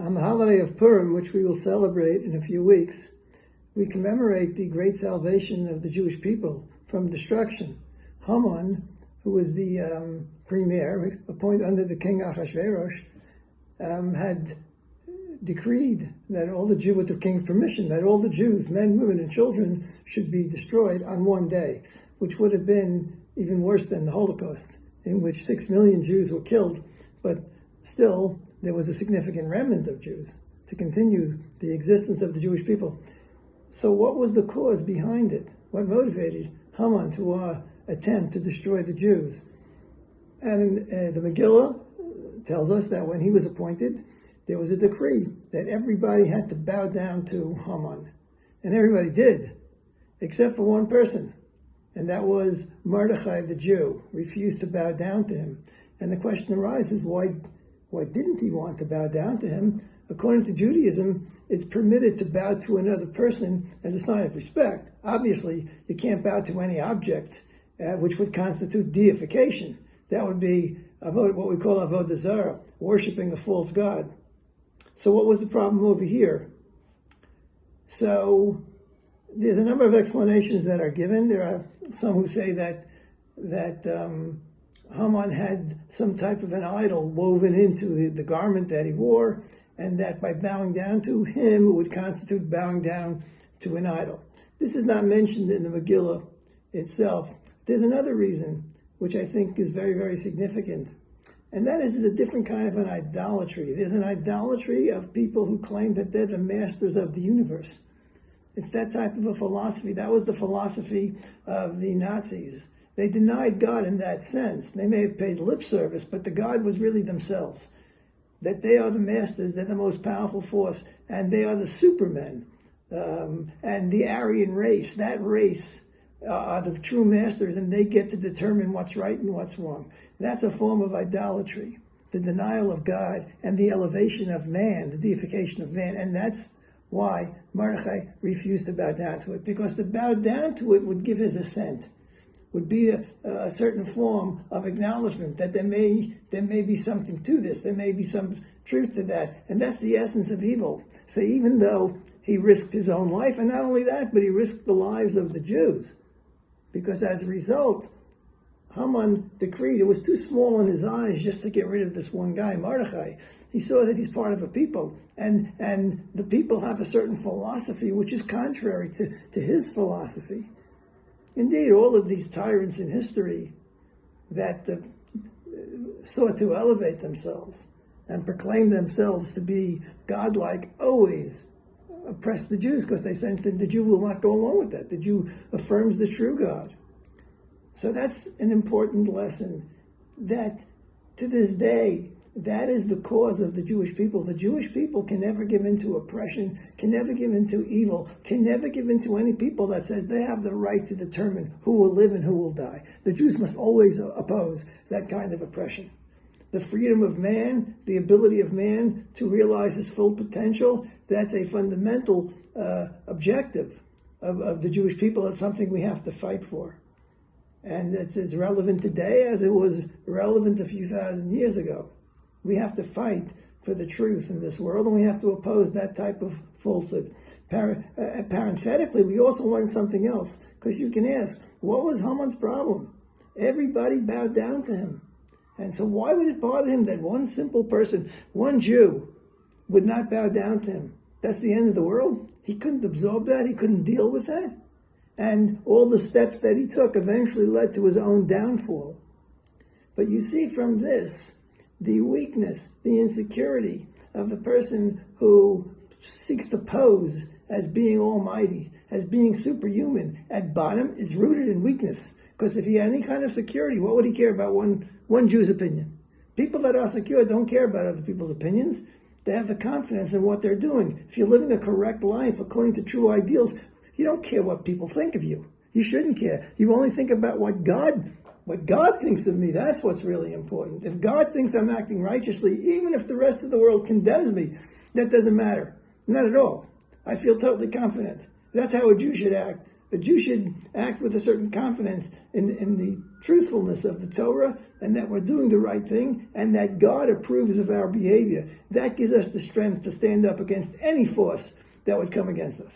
On the holiday of Purim, which we will celebrate in a few weeks, we commemorate the great salvation of the Jewish people from destruction. Haman, who was the premier, appointed under the king Ahasuerus, had decreed that all the Jews, with the king's permission, that all the Jews, men, women, and children, should be destroyed on one day, which would have been even worse than the Holocaust, in which 6 million Jews were killed, but still there was a significant remnant of Jews to continue the existence of the Jewish people. So what was the cause behind it? What motivated Haman to attempt to destroy the Jews? And the Megillah tells us that when he was appointed, there was a decree that everybody had to bow down to Haman. And everybody did, except for one person. And that was Mordechai the Jew, refused to bow down to him. And the question arises, why didn't he want to bow down to him? According to Judaism, it's permitted to bow to another person as a sign of respect. Obviously, you can't bow to any object, which would constitute deification. That would be what we call avodah zarah, worshiping a false god. So what was the problem over here? So there's a number of explanations that are given. There are some who say that Haman had some type of an idol woven into the garment that he wore, and that by bowing down to him, it would constitute bowing down to an idol. This is not mentioned in the Megillah itself. There's another reason, which I think is very, very significant, and that is a different kind of an idolatry. There's an idolatry of people who claim that they're the masters of the universe. It's that type of a philosophy. That was the philosophy of the Nazis. They denied God in that sense. They may have paid lip service, but the God was really themselves. That they are the masters, they're the most powerful force, and they are the supermen. And the Aryan race, that race, are the true masters, and they get to determine what's right and what's wrong. That's a form of idolatry, the denial of God and the elevation of man, the deification of man. And that's why Mordechai refused to bow down to it, because to bow down to it would give his assent, would be a certain form of acknowledgement that there may be something to this, there may be some truth to that, and that's the essence of evil. So even though he risked his own life, and not only that, but he risked the lives of the Jews, because as a result, Haman decreed, it was too small in his eyes just to get rid of this one guy, Mordechai. He saw that he's part of a people, and the people have a certain philosophy which is contrary to his philosophy. Indeed, all of these tyrants in history that sought to elevate themselves and proclaim themselves to be godlike always oppressed the Jews, because they sensed that the Jew will not go along with that. The Jew affirms the true God. So that's an important lesson, that to this day, that is the cause of the Jewish people. The Jewish people can never give in to oppression, can never give in to evil, can never give in to any people that says they have the right to determine who will live and who will die. The Jews must always oppose that kind of oppression. The freedom of man, the ability of man to realize his full potential, that's a fundamental objective of the Jewish people. It's something we have to fight for. And it's as relevant today as it was relevant a few thousand years ago. We have to fight for the truth in this world, and we have to oppose that type of falsehood. Parenthetically, we also learn something else, because you can ask, what was Haman's problem? Everybody bowed down to him. And so why would it bother him that one simple person, one Jew, would not bow down to him? That's the end of the world? He couldn't absorb that? He couldn't deal with that? And all the steps that he took eventually led to his own downfall. But you see from this, the weakness, the insecurity of the person who seeks to pose as being almighty, as being superhuman. At bottom, it's rooted in weakness. Because if he had any kind of security, what would he care about one Jew's opinion? People that are secure don't care about other people's opinions. They have the confidence in what they're doing. If you're living a correct life according to true ideals, you don't care what people think of you. You shouldn't care. You only think about what God thinks of me. That's what's really important. If God thinks I'm acting righteously, even if the rest of the world condemns me, that doesn't matter. Not at all. I feel totally confident. That's how a Jew should act. A Jew should act with a certain confidence in the truthfulness of the Torah, and that we're doing the right thing, and that God approves of our behavior. That gives us the strength to stand up against any force that would come against us.